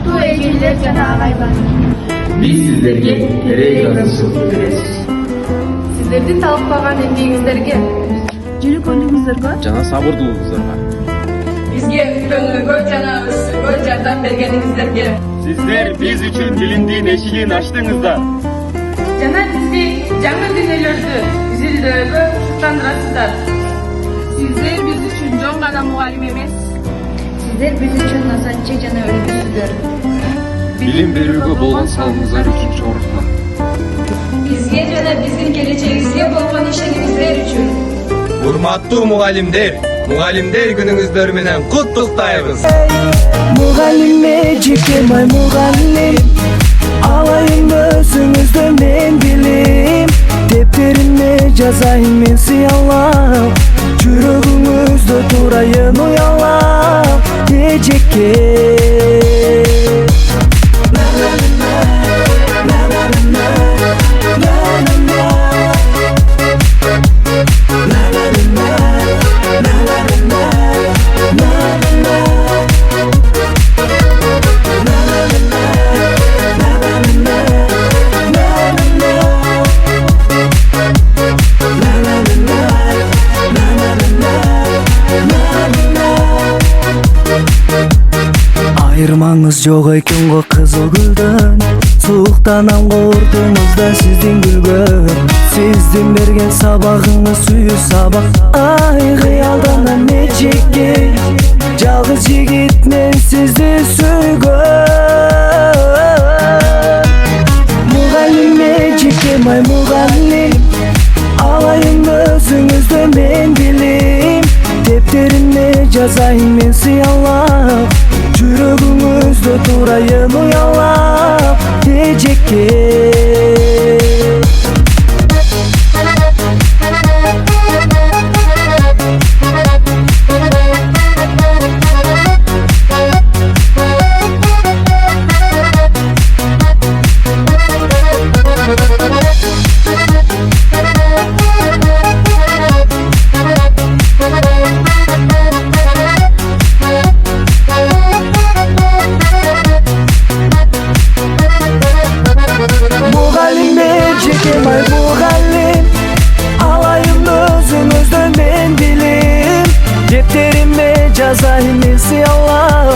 Kutlu Eylüller Cenab-ı Hayvan. Biz sizlerge tereyağı yazısı bildiririz. Sizlerді талықпаған еңбегіңіздерге, жүрек өнігіңіздерге жана сабырдуулугуңуздарга, Бизге көңүлгө жана өсүүгө жардам бергениңиздерге, сиздер биз үчүн тилимдин эшигин ачтыңыздар. жана бизди жаңы дүйнөлөрдү изилдөөгө шуктандырасыздар. Сиздер биз үчүн жөн гана мугалим эмес, sizler biz için nasatçı cana ölümsüzdür. Билим берүүгө болгон салымыңыздар үчүн чоң рахмат. бизге жана биздин келечегибизге болгон ишенимиңиздер үчүн. Урматтуу мугалимдер күнүңүздөр менен куттуктайбыз. Muğallime cikemay muğallim, alayım özünüzde men bilim. Defterime yazayım men siyallam, жүрөгүңүздө турайын уялап эжекке. Айырмаңыз жок экен го кызыл гүлдөн, сууктанам кордуңуз да сиздин гүлгө. Сиздин берген сабагыңыз сүйүү сабак, ай кыялданам эжекке. Жалгыз жигит мен сизди сүйгөн. Мугалим эжекем ай мугалим, алайын өзүңүздө мен билим. Defterime жазайын мен сыялап, жүрөгүңүздө турайын уялап эжекке. Muğallim ejekem ay muğallim, alayım özünüzden ben bilim. Defterime жазайын мен siyalap,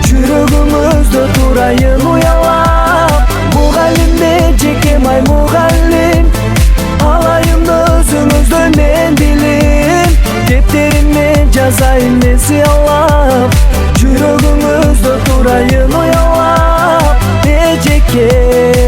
жүрөгүңүздө турайын уялап. Muğallim ejekem ay muğallim, alayım özünüzden ben bilim. Defterime жазайын мен siyalap, жүрөгүңүздө турайын уялап эжекке.